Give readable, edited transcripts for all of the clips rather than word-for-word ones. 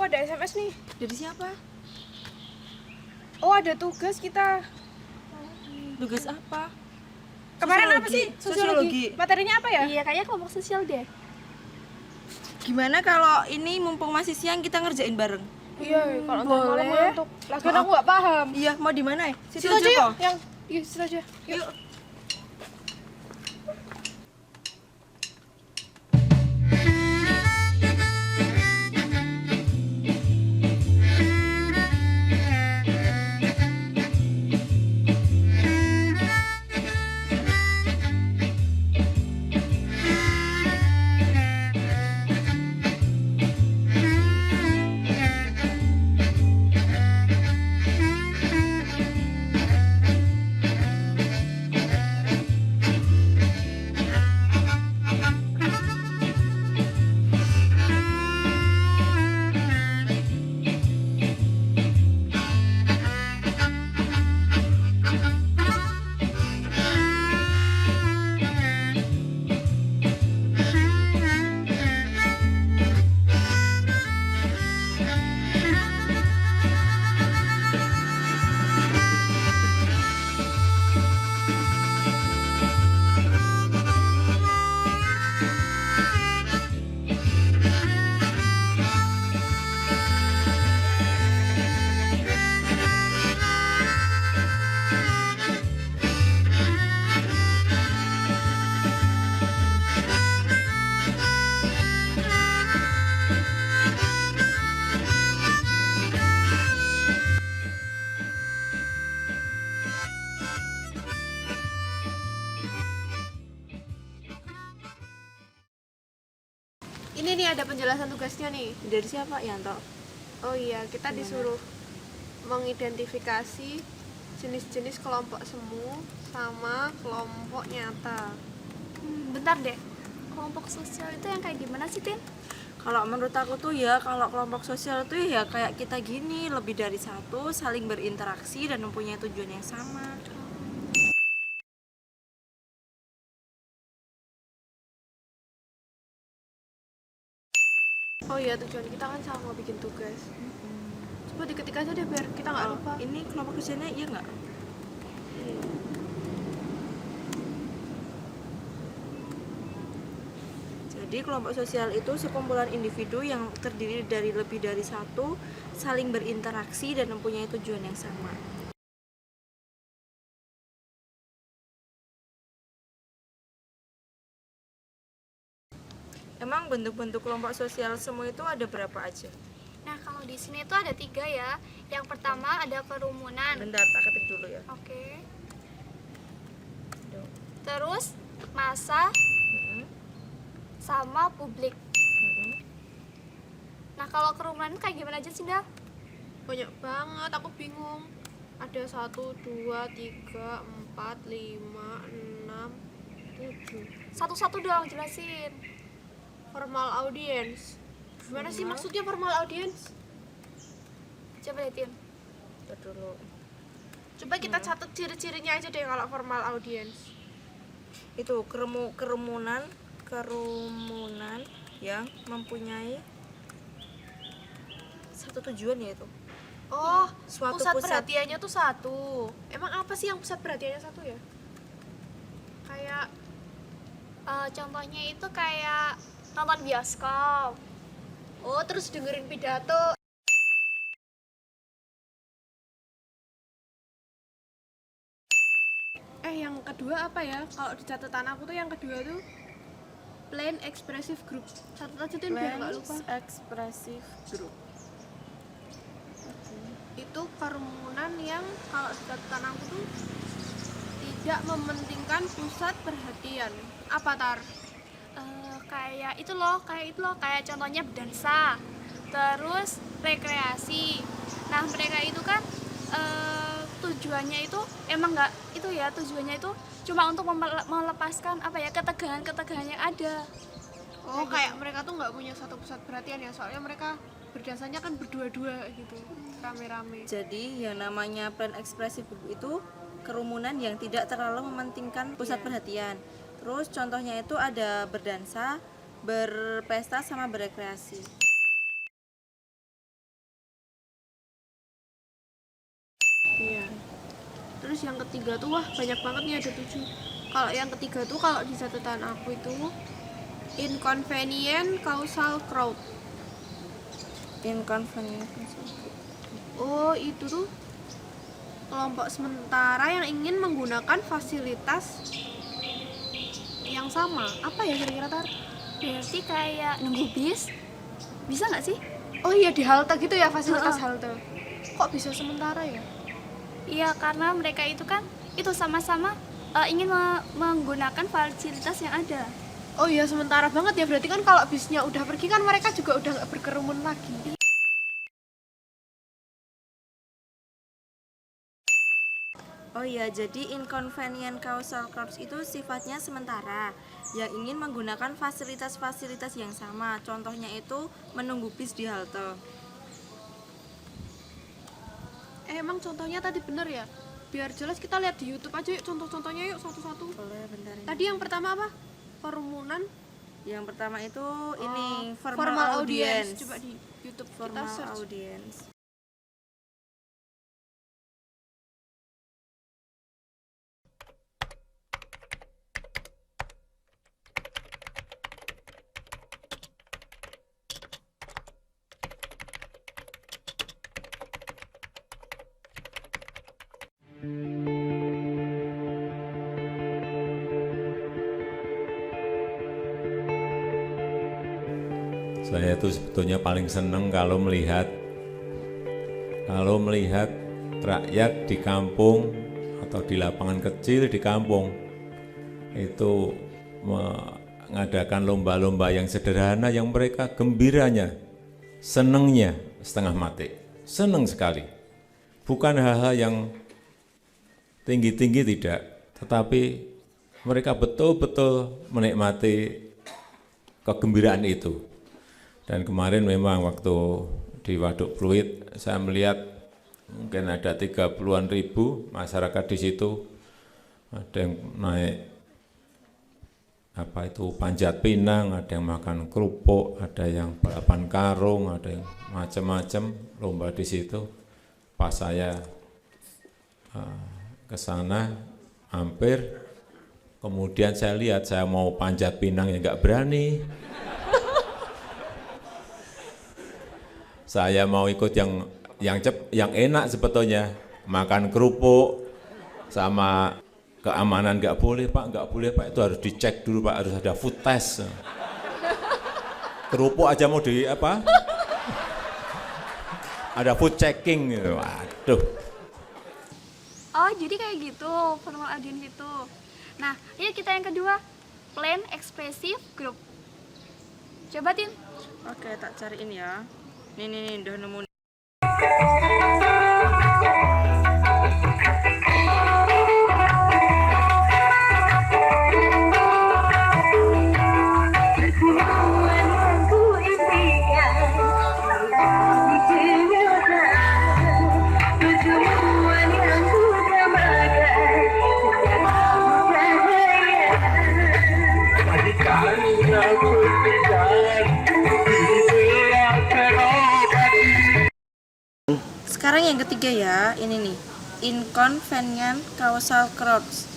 aku ada SMS nih. Dari siapa? Oh, ada tugas kita. Tugas apa? Kemarin apa sih? Sosiologi. Materinya apa ya? Iya, kayaknya kelompok sosial deh. Gimana kalau ini mumpung masih siang kita ngerjain bareng? Iya, kalau ntar malam boleh. ngantuk. Lagian aku nggak paham. Iya, mau di mana ya? Situ aja yuk. Situ aja. Yuk. Ini nih ada penjelasan tugasnya nih. Dari siapa, Yanto? Oh iya, kita disuruh mengidentifikasi jenis-jenis kelompok semu sama kelompok nyata. Bentar deh. Kelompok sosial itu yang kayak gimana sih, Tin? Kalau menurut aku tuh ya, kalau kelompok sosial tuh ya kayak kita gini, lebih dari satu, saling berinteraksi dan mempunyai tujuan yang sama. Oh iya, tujuan kita kan sama bikin tugas. Coba diketik aja deh biar kita nggak lupa. Ini kelompok kerjanya iya nggak? Jadi kelompok sosial itu sekumpulan individu yang terdiri dari lebih dari satu, saling berinteraksi dan mempunyai tujuan yang sama. Emang bentuk-bentuk kelompok sosial semua itu ada berapa aja? Nah, kalau di sini tuh ada 3 ya. Yang pertama ada kerumunan. Bentar, tak ketik dulu ya. Oke. Terus massa sama publik. Nah, kalau kerumunan kayak gimana aja sih, Nda? Banyak banget, aku bingung. Ada 1, 2, 3, 4, 5, 6, 7. Satu-satu dong jelasin. Formal audience. Gimana sih maksudnya formal audience? Coba liatin. Bentar dulu. Coba kita catat ciri-cirinya aja deh kalau formal audience. Itu kerumunan yang mempunyai satu tujuan, yaitu Oh, suatu pusat pusat. perhatiannya tuh satu. Emang apa sih yang pusat perhatiannya satu ya? Kayak Contohnya itu kayak nonton bioskop. oh, terus dengerin pidato. Yang kedua apa ya? Kalau di catatan aku tuh yang kedua tuh plain expressive group. Catat aja tuh biar nggak lupa. Expressive group. Itu kerumunan yang kalau di catatan aku tuh tidak mementingkan pusat perhatian. Apa Tar? Kayak itu loh, kayak contohnya berdansa, terus rekreasi. Nah, mereka itu kan tujuannya itu emang nggak itu ya, tujuannya itu cuma untuk melepaskan apa ya, ketegangan yang ada. Oh, kayak mereka tuh nggak punya satu pusat perhatian ya, soalnya mereka berdansanya kan berdua-dua gitu, rame-rame. Jadi yang namanya plan ekspresif itu kerumunan yang tidak terlalu mementingkan pusat perhatian. Terus contohnya itu ada berdansa, berpesta sama berrekreasi. Terus yang ketiga tuh wah banyak banget nih, ada 7. Kalau yang ketiga tuh kalau di catatan aku itu inconvenient causal crowd. Inconvenient. Oh, itu tuh kelompok sementara yang ingin menggunakan fasilitas yang sama. Apa ya kira-kira, Tar? Berarti kayak nunggu bis, bisa nggak sih? Oh iya, di halte gitu ya, fasilitas halte. Kok bisa sementara ya? Iya, karena mereka itu kan itu sama-sama ingin menggunakan fasilitas yang ada. Oh iya, sementara banget ya. Berarti kan kalau bisnya udah pergi kan mereka juga udah nggak berkerumun lagi. Oh iya, jadi inconvenient causal crowds itu sifatnya sementara, yang ingin menggunakan fasilitas-fasilitas yang sama. Contohnya itu menunggu bis di halte. Emang contohnya tadi bener ya? Biar jelas kita lihat di YouTube aja yuk, contoh-contohnya yuk satu-satu. Boleh, bentar ini. Tadi yang pertama apa? Kerumunan Yang pertama itu ini formal audience. Coba di YouTube formal kita search. audience. Saya itu sebetulnya paling senang kalau melihat rakyat di kampung atau di lapangan kecil di kampung itu mengadakan lomba-lomba yang sederhana yang mereka gembiranya, senangnya setengah mati, senang sekali. Bukan hal-hal yang tinggi-tinggi tidak, tetapi mereka betul-betul menikmati kegembiraan itu. Dan kemarin memang waktu di Waduk Pluit saya melihat mungkin ada 30-an ribu masyarakat di situ, ada yang naik panjat pinang, ada yang makan kerupuk, ada yang balapan karung, ada yang macam-macam lomba di situ. Pas saya ke sana hampir, kemudian saya lihat saya mau panjat pinang ya nggak berani. Saya mau ikut yang enak sebetulnya, makan kerupuk sama keamanan nggak boleh Pak, itu harus dicek dulu Pak, harus ada food test. Kerupuk aja mau ada food checking gitu. Waduh. Oh, jadi kayak gitu formal audience itu. Nah, yuk kita yang kedua, plain expressive group. Coba Tin. Oke, tak cariin ya. Nih, udah nemu. Sekarang yang ketiga ya, ini nih, inconvenient causal crowds.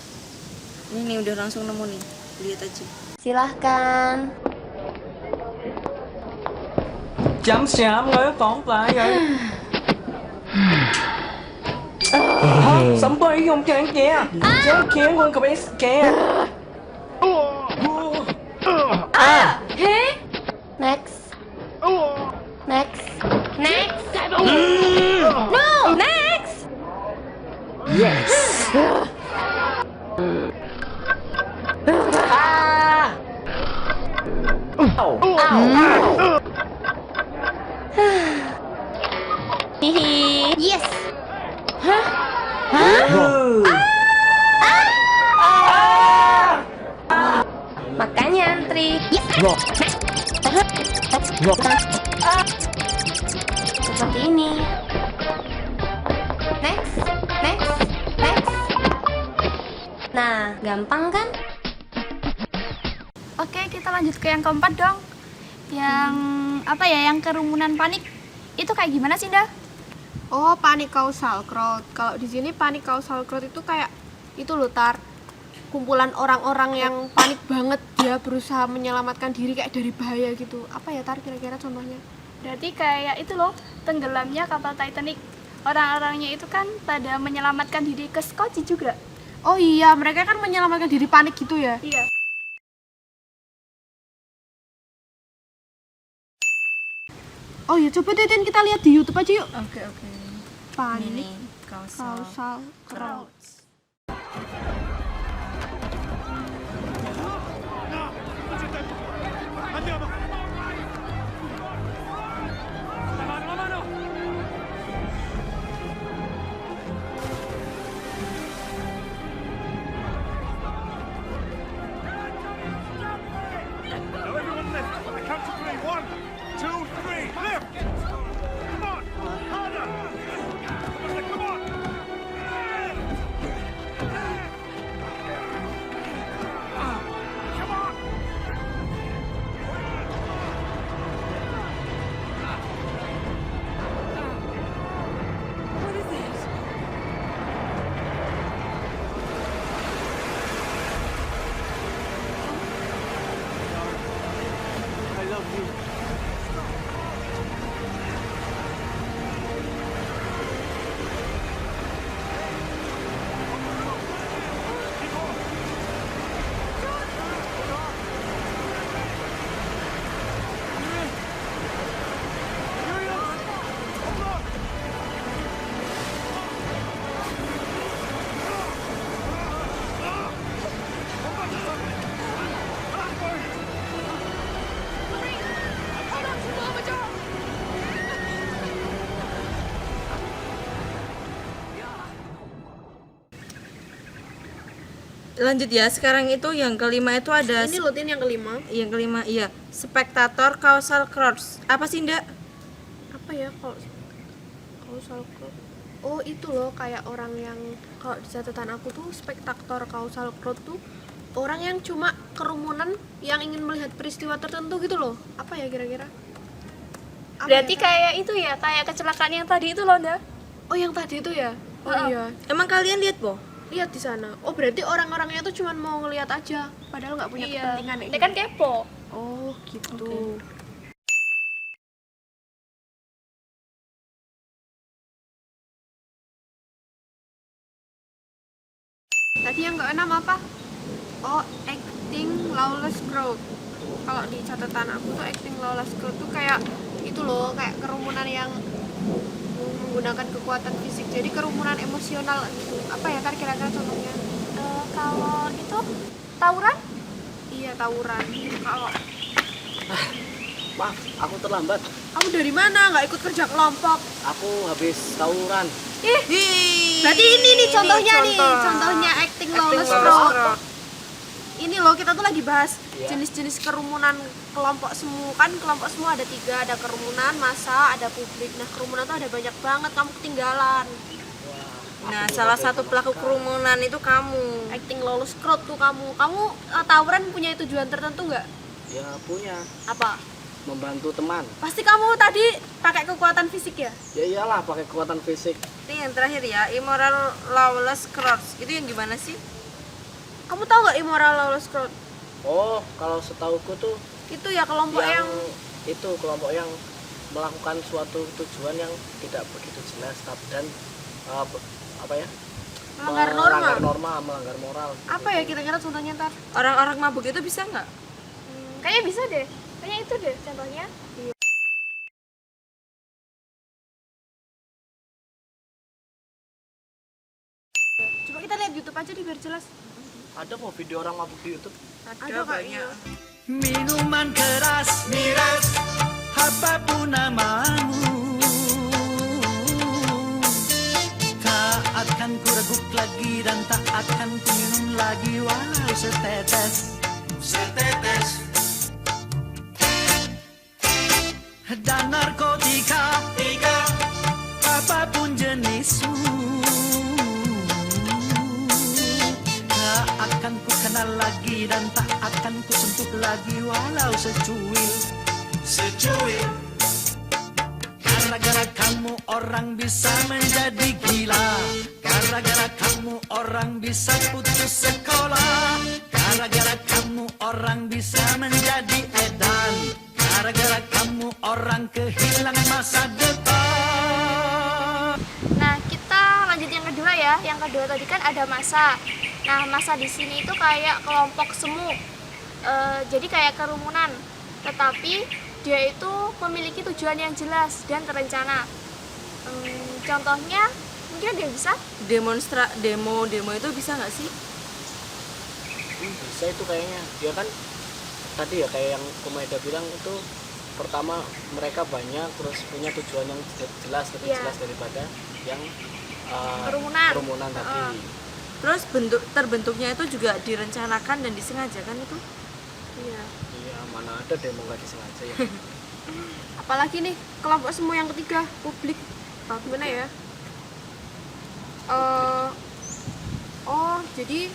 Ini nih udah langsung nemu nih, lihat aja. Silahkan. Chấm xàm rồi còn lại rồi. Sắm bay không kẹn kìa. Chớ khiến con cậu bé kìa. Next. No, next. Yes. Hihi. Yes. Makanya antri. Yes. Seperti ini. Next. Nah, gampang kan? Oke, kita lanjut ke yang keempat dong. Yang apa ya? Yang kerumunan panik. Itu kayak gimana sih, Dah? Oh, panic causal crowd. Kalau di sini panic causal crowd itu kayak itu loh Tar. Kumpulan orang-orang yang panik banget, dia berusaha menyelamatkan diri kayak dari bahaya gitu. Apa ya Tar kira-kira contohnya? Berarti kayak itu loh, tenggelamnya kapal Titanic. Orang-orangnya itu kan pada menyelamatkan diri ke Scotty juga. Oh iya, mereka kan menyelamatkan diri panik gitu ya. Iya. Oh iya, coba Titin kita lihat di YouTube aja yuk. Oke. Ini Panic nih, causal. causal crowd. Now everyone lift. On the count of three. 1, 2, 3. Lift. Come on. Harder. Come on. Come on. I love you. Lanjut ya, sekarang itu yang kelima itu ada Ini Lutin yang kelima. yang kelima iya, spektator causal crowds. Apa sih, Ndak? Apa ya kalau causal crowd? Oh itu loh kayak orang yang kalau di catatan aku tuh spektator causal crowd tuh orang yang cuma kerumunan yang ingin melihat peristiwa tertentu gitu loh. Apa ya kira-kira? Apa Berarti ya, kayak itu ya, kayak kecelakaan yang tadi itu loh, Nda. oh yang tadi itu ya? Oh iya, Emang kalian lihat, Po? lihat di sana. Oh berarti orang-orangnya tuh cuma mau ngelihat aja, padahal nggak punya kepentingan. Dia kan kepo. Oh gitu. Tadi yang keenam apa? Oh, acting lawless crowd. Kalau di catatan aku tuh acting lawless crowd tuh kayak itu loh, kayak kerumunan yang menggunakan kekuatan fisik. Jadi kerumunan emosional gitu. Apa ya kira-kira contohnya? Kalau itu tawuran? Iya, tawuran. Kalau Maaf, aku terlambat. kamu dari mana? Nggak ikut kerja kelompok? Aku habis tawuran. Berarti ini nih contohnya nih, contoh. contohnya acting Acting lawless lawless crowd. crowd. Ini loh kita tuh lagi bahas Iya. jenis-jenis kerumunan kelompok semu. Kan kelompok semua ada 3, ada kerumunan, massa, ada publik. Nah kerumunan tuh ada banyak banget, kamu ketinggalan. Nah, salah satu pelaku kerumunan itu kamu. Acting lawless crowd tuh kamu. Kamu tawuran punya tujuan tertentu nggak? Ya punya, Apa? membantu teman. Pasti kamu tadi pakai kekuatan fisik ya? Ya iyalah pakai kekuatan fisik. Ini yang terakhir ya, immoral lawless crowds. Itu yang gimana sih? Kamu tahu nggak immoral lawless crowd? Oh, kalau setauku tuh Itu ya kelompok yang itu kelompok yang melakukan suatu tujuan yang tidak begitu jelas dan apa ya? melanggar norma. Melanggar norma, melanggar moral. Apa ya kira-kira contohnya ntar? Orang-orang mabuk itu bisa nggak? Kayaknya bisa deh. Kayaknya itu deh contohnya. Coba kita lihat YouTube aja deh biar jelas. Ada mau video orang mabuk di YouTube? Ada kayaknya. Minuman keras, miras, apapun namamu, tak akan ku reguk lagi dan tak akan ku minum lagi walau setetes, setetes. Dan narkotika, apapun jenismu, tak akan ku kenal lagi dan tak akan ku sentuh lagi walau secuil, secuil. Gara-gara kamu orang bisa menjadi gila. Gara-gara kamu orang bisa putus sekolah. Gara-gara kamu orang bisa menjadi edan. Gara-gara kamu orang kehilangan masa depan. Nah, kita lanjut yang kedua ya. Yang kedua tadi kan ada massa. Nah, massa di sini itu kayak kelompok semu. Jadi kayak kerumunan. Tetapi dia itu memiliki tujuan yang jelas dan terencana. Contohnya mungkin dia bisa demo itu bisa nggak sih? Bisa itu kayaknya. Dia kan tadi ya kayak yang Kumaida bilang itu, pertama mereka banyak terus punya tujuan yang jelas, lebih Iya. jelas daripada yang Kerumunan. tadi. Terus terbentuknya itu juga direncanakan dan disengajakan itu? iya. Iya, mana ada demo nggak disengaja ya. Apalagi nih kelompok semu yang ketiga, publik. Gimana ya? Jadi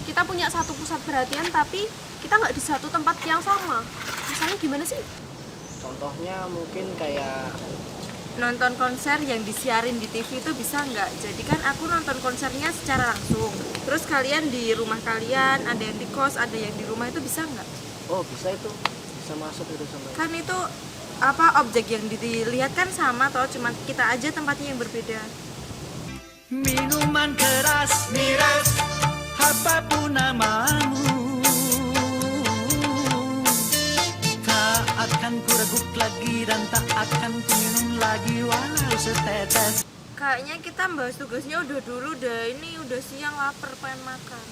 kita punya satu pusat perhatian tapi kita nggak di satu tempat yang sama. Misalnya gimana sih? Contohnya mungkin kayak Nonton konser yang disiarin di TV itu bisa nggak? Jadi kan aku nonton konsernya secara langsung. Terus kalian di rumah kalian, ada yang di kos, ada yang di rumah, itu bisa nggak? oh bisa itu, bisa masuk itu sama. Kan itu objek yang dilihat kan sama toh, cuma kita aja tempatnya yang berbeda. Minuman keras, miras, apapun namamu, tak akan ku reguk lagi dan tak akan ku minum lagi walau setetes. Kayaknya kita bahas tugasnya udah dulu deh, ini udah siang, lapar, pengen makan.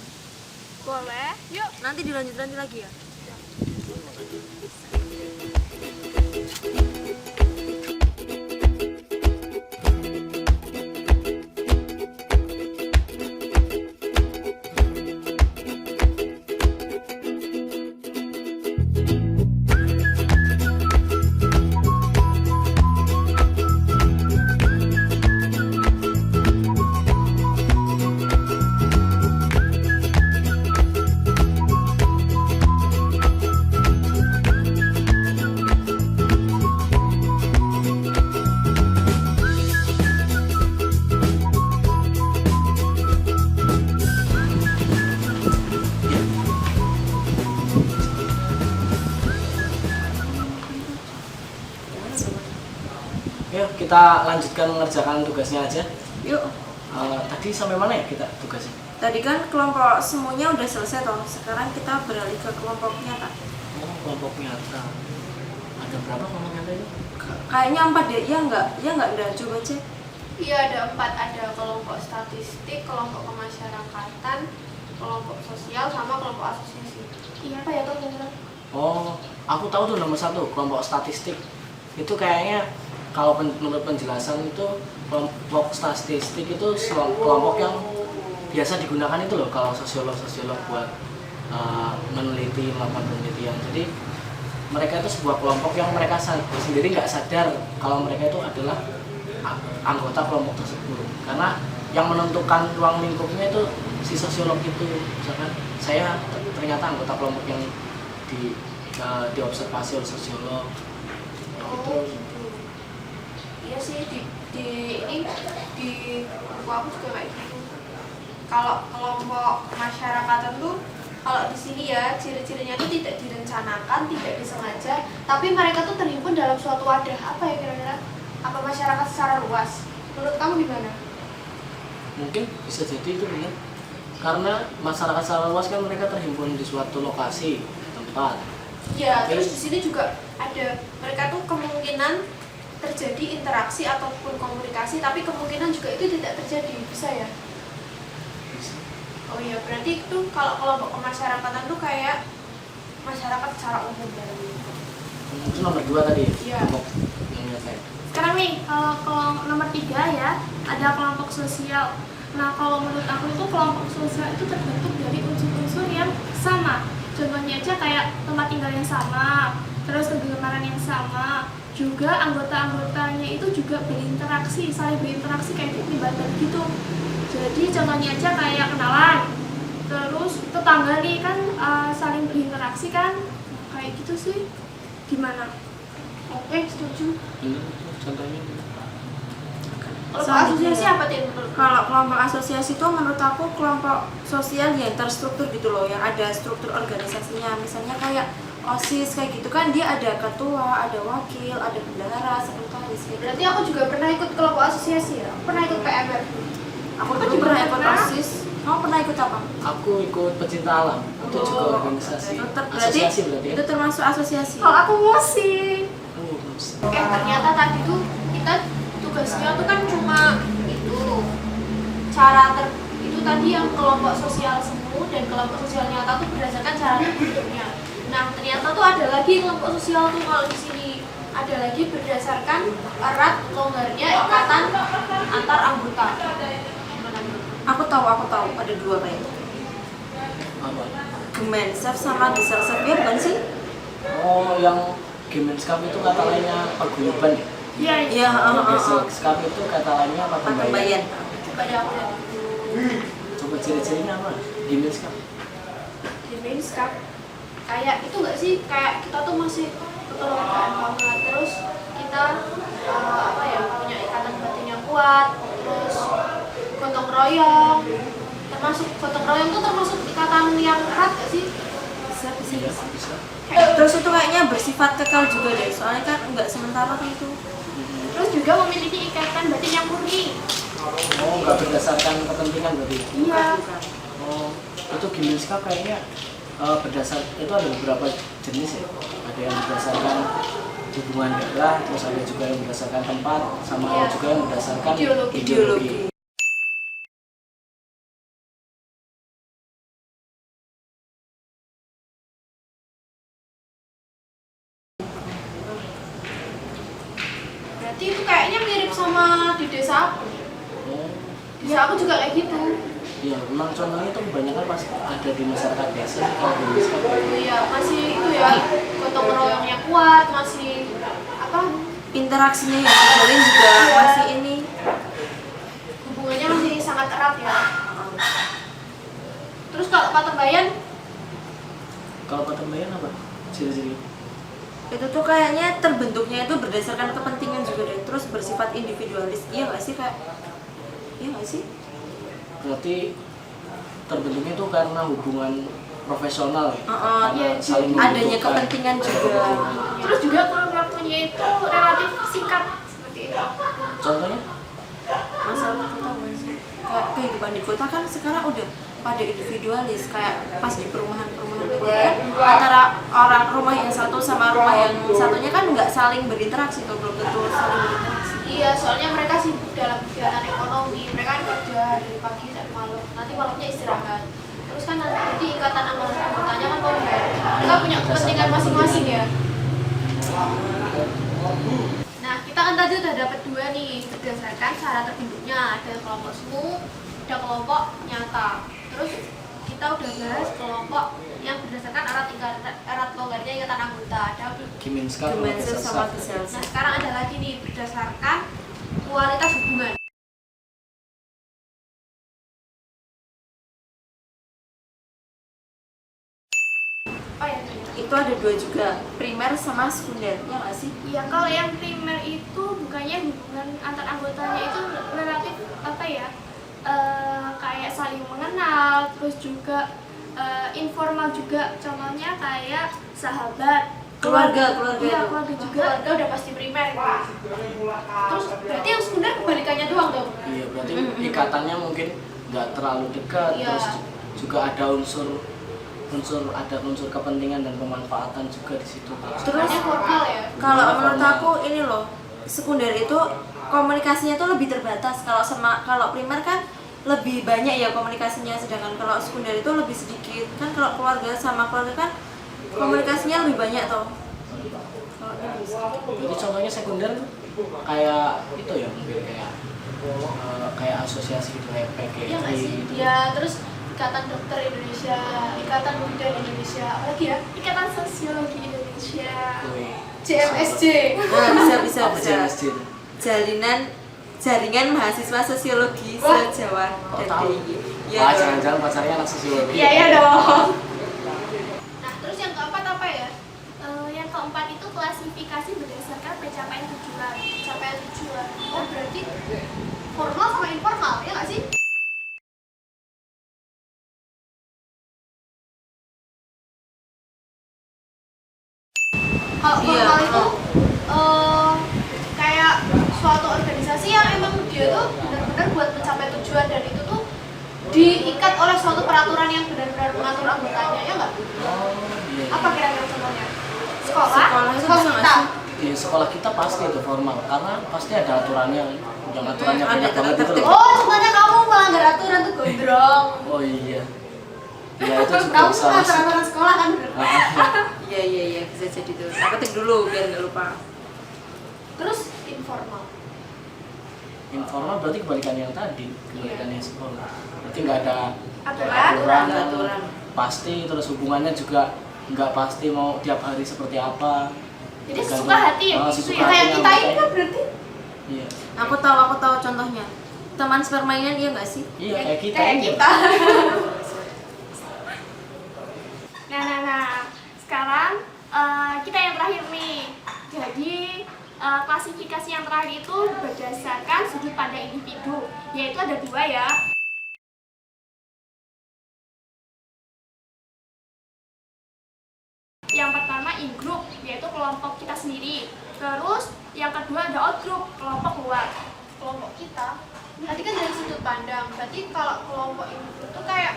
Boleh. Yuk. Nanti dilanjut lagi ya? Yuk kita lanjutkan mengerjakan tugasnya aja. Yuk. Tadi sampai mana ya kita tugasnya? Tadi kan kelompok semuanya udah selesai toh, sekarang kita beralih ke kelompok nyata. Oh, kelompok nyata. Ada berapa kelompok nyata itu? Kayaknya 4 deh, iya nggak ada, coba cek. Iya ada 4, ada kelompok statistik, kelompok kemasyarakatan, kelompok sosial, sama kelompok asosiasi. Iya apa ya teman-teman? Oh, aku tahu tuh nomor 1, kelompok statistik. Itu kayaknya kalau menurut penjelasan itu kelompok statistik itu kelompok yang biasa digunakan itu loh kalau sosiolog buat melakukan penelitian. Jadi mereka itu sebuah kelompok yang mereka sendiri nggak sadar kalau mereka itu adalah anggota kelompok tersebut, karena yang menentukan ruang lingkupnya itu si sosiolog itu. Misalkan saya ternyata anggota kelompok yang diobservasi oleh sosiolog. Gitu. Iya sih di buku aku juga kayak gitu. Kalau kelompok masyarakat tuh kalau di sini ya ciri-cirinya itu tidak direncanakan, tidak disengaja, tapi mereka tuh terhimpun dalam suatu wadah. Apa ya kira-kira? Apa masyarakat secara luas? Menurut kamu gimana? Mungkin bisa jadi itu benar, karena masyarakat secara luas kan mereka terhimpun di suatu lokasi tempat. Ya, terus di sini juga ada mereka tuh kemungkinan terjadi interaksi ataupun komunikasi, tapi kemungkinan juga itu tidak terjadi, bisa ya? Bisa. Oh iya, berarti itu kalau kelompok kemasyarakatan tuh kayak masyarakat secara umum. Itu nomor 2 tadi. Iya. Kelompok yang nyata. Sekarang nih, kalau nomor 3 ya, ada kelompok sosial. Nah, kalau menurut aku itu kelompok sosial itu terbentuk dari unsur-unsur yang sama. Contohnya aja kayak tempat tinggal yang sama, terus kegemaran yang sama, juga anggota-anggotanya itu juga berinteraksi, saling berinteraksi kayak limbatan gitu. Jadi contohnya aja kayak kenalan, terus tetangga nih kan saling berinteraksi kan, kayak gitu sih. Gimana? Oke, setuju. Benar, contohnya. Kelompok asosiasi apa tuh menurut? Kalau kelompok asosiasi itu menurut aku kelompok sosial yang terstruktur gitu loh, yang ada struktur organisasinya. Misalnya kayak OSIS kayak gitu kan, dia ada ketua, ada wakil, ada bendahara, sekretaris gitu. Berarti aku juga pernah ikut kelompok asosiasi ya? Pernah ikut PMR? Aku Aku dulu juga pernah ikut pernah. OSIS. Kamu pernah ikut apa? Aku ikut pecinta alam, itu juga organisasi. Berarti Asosiasi berarti ya? itu termasuk asosiasi. Kalau aku musik. Musik. Ternyata tadi tuh kita tugasnya tuh kan cuma itu itu tadi yang kelompok sosial semu dan kelompok sosial nyata tuh berdasarkan cara terbentuknya. Nah ternyata tuh ada lagi kelompok sosial tuh kalau di sini ada lagi berdasarkan erat longgarnya ikatan antar anggota. Aku tahu ada dua kayaknya. Apa? Gemensaf sama Deselsevier bukan sih? Oh, yang Gemenskap itu kata lainnya paguyuban ya? Iya, Iya, Gemenskap itu kata lainnya apa? Paguyuban. pada aku lihat. Coba ciri-cirinya apa? Gemenskap. Di main Cup kayak itu nggak sih, kayak kita tuh masih kekeluargaan banget, terus kita apa ya, punya ikatan batin yang kuat, terus gotong royong, termasuk gotong royong tuh termasuk ikatan yang erat gak sih? Bisa. Terus itu kayaknya bersifat kekal juga deh, soalnya kan nggak sementara kan itu. Terus juga memiliki ikatan batin yang murni. Oh, nggak berdasarkan kepentingan berarti? Iya. Oh, itu Gemenskap kayaknya berdasar, itu ada beberapa jenis ya? Ada yang berdasarkan hubungan daerah, terus ada juga yang berdasarkan tempat, sama ada juga yang berdasarkan ideologi. Berarti itu kayaknya mirip sama di desa aku. Oh, Desa aku juga kayak gitu. iya, memang contohnya itu kebanyakan pas ada di masyarakat desa kalau Gemenskap. Iya, masih itu ya, gotong royongnya kuat, masih apa? Interaksinya yang terjalin juga masih ini. Hubungannya masih sangat erat ya. Terus kalau Patembayan, Kalau Patembayan apa? Ciri-ciri? Itu tuh kayaknya terbentuknya itu berdasarkan kepentingan juga deh, terus bersifat individualis. Iya nggak sih kak? Iya nggak sih? Berarti terbentuknya itu karena hubungan profesional ya? iya, Saling adanya membutuhkan. kepentingan juga. terus juga kurun waktunya itu relatif singkat seperti itu. Contohnya? Masalah kita nggak sih? Kayak kehidupan di kota kan sekarang udah pada individualis, kayak pas di perumahan-perumahan itu kan antara orang rumah yang satu sama rumah yang satunya kan nggak saling berinteraksi tuh, belum tentu saling berinteraksi. Iya, soalnya mereka sibuk dalam kegiatan ekonomi, mereka kan kerja dari pagi sampai malam, nanti malamnya istirahat. Terus kan nanti ikatan anggotanya kan longgar, mereka punya kepentingan masing-masing ya. Nah, kita kan tadi udah dapat dua nih berdasarkan cara terbentuknya, ada kelompok semu, ada kelompok nyata. Terus kita udah bahas kelompok yang berdasarkan erat longgarnya ikatan anggota, ada Gemenskap Gemensaf sama Nah, Deselsevier. sekarang ada lagi nih berdasarkan kualitas hubungan. Oh ya, Itu ada dua juga, primer sama sekunder, ya nggak sih? Iya, kalau yang primer itu bukannya hubungan antar anggotanya itu relatif apa ya, kayak saling mengenal, terus juga informal juga, contohnya kayak sahabat, Keluarga iya, keluarga juga. keluarga udah pasti primer gitu. Terus berarti yang sekunder kebalikannya doang dong. Iya, berarti ikatannya mungkin nggak terlalu dekat, Iya. terus juga ada unsur kepentingan dan pemanfaatan juga di situ. Terus Hanya formal ya. kalau menurut aku ini loh, sekunder itu komunikasinya tuh lebih terbatas. Kalau primer kan lebih banyak ya komunikasinya, sedangkan kalau sekunder itu lebih sedikit. Kan kalau keluarga sama keluarga kan komunikasinya lebih banyak tuh. Kalau ini bisa. Jadi contohnya sekunder kayak itu ya, mungkin kayak asosiasi gitu, kayak PGRI Iya nggak sih? gitu. Ya, terus Ikatan Dokter Indonesia, Ikatan Bidan Indonesia, apa lagi ya? Ikatan Sosiologi Indonesia. Wih, JMSJ. Nah, bisa. Apa JMSJ? Jaringan mahasiswa sosiologi Wah. se-Jawa Oh, dan tahu. DIY. Wah, dong. jangan-jangan pacarnya anak sosiologi. Iya dong. Nah, terus yang keempat apa ya? Yang keempat itu klasifikasi berdasarkan pencapaian tujuan. Capaian tujuan. Oh, berarti formal sama informal, ya nggak sih? Kalau Iya, formal itu kayak suatu organisasi yang emang dia tuh benar-benar buat mencapai tujuan, dan itu tuh diikat oleh suatu peraturan yang benar-benar mengatur anggotanya, ya nggak? Iya. Apa kira-kira contohnya? Sekolah? Sekolah itu bisa nggak kita. sih? Di sekolah kita pasti itu formal, karena pasti ada aturannya, yang aturannya ada banyak banget itu tertib. loh. Oh, contohnya kamu melanggar aturan tuh gondrong. Oh iya. Ya itu juga Kamu bisa melanggar masuk. aturan sekolah kan? Iya, bisa jadi tuh. Aku ketik dulu biar nggak lupa. Terus informal. Informal berarti kebalikan yang tadi, kebalikan yang sekolah. Berarti nggak ada Aturan. Aturan. pasti, terus hubungannya juga nggak pasti mau tiap hari seperti apa. Jadi Tergantung- sesuka hati ya, Oh, gitu sesuka ya. Kayak hati kita ini yang kan berarti. Iya. Aku tahu contohnya. Teman sepermainan iya nggak sih? Iya kayak kita Kayak ini. kita. Nah, sekarang kita yang terakhir nih. Jadi klasifikasi yang terakhir itu berdasarkan sudut pandang individu, yaitu ada 2 ya. Yang pertama in group, yaitu kelompok kita sendiri. Terus yang kedua ada out group, kelompok luar. Kelompok kita. Tadi kan dari sudut pandang. Berarti kalau kelompok ini itu kayak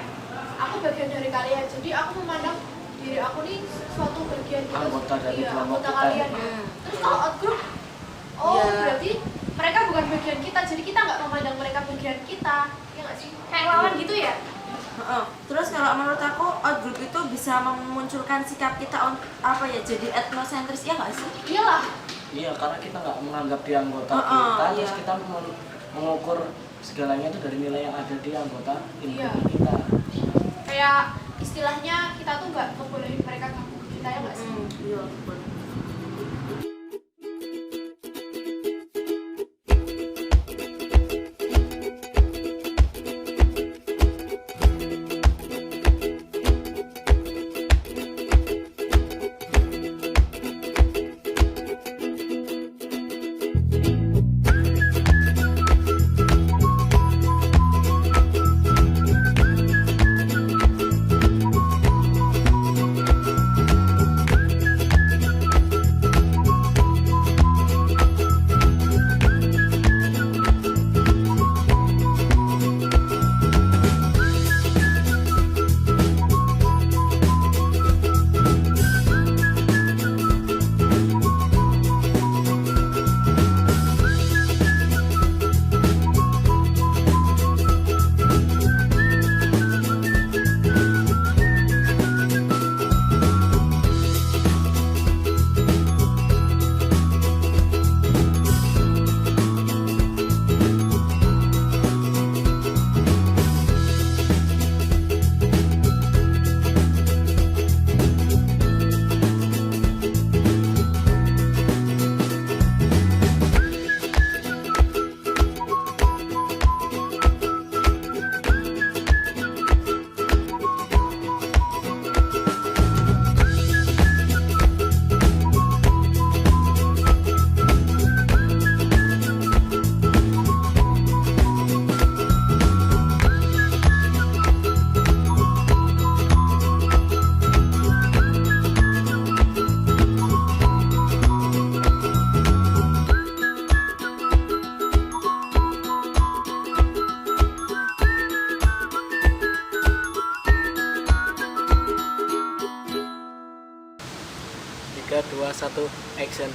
aku bagian dari kalian. Jadi aku memandang diri aku nih suatu bagian gitu. Anggota dari Iya, kelompok anggota kita. kalian. Terus kalau out group, oh Iya. berarti mereka bukan bagian kita. Jadi kita nggak memandang mereka bagian kita. Ya nggak sih? Kayak lawan gitu ya. Heeh. Terus kalau menurut aku out group itu bisa memunculkan sikap kita apa ya, jadi etnosentris ya nggak sih? Iyalah. Iya, karena kita nggak menganggap dia anggota Heeh, kita, terus iya. kita mengukur segalanya itu dari nilai yang ada di anggota Iya. kita. Kayak istilahnya kita tuh nggak ngebolehin mereka gabung ke kita, ya nggak sih? Iya. Tiga, 2, 1, action.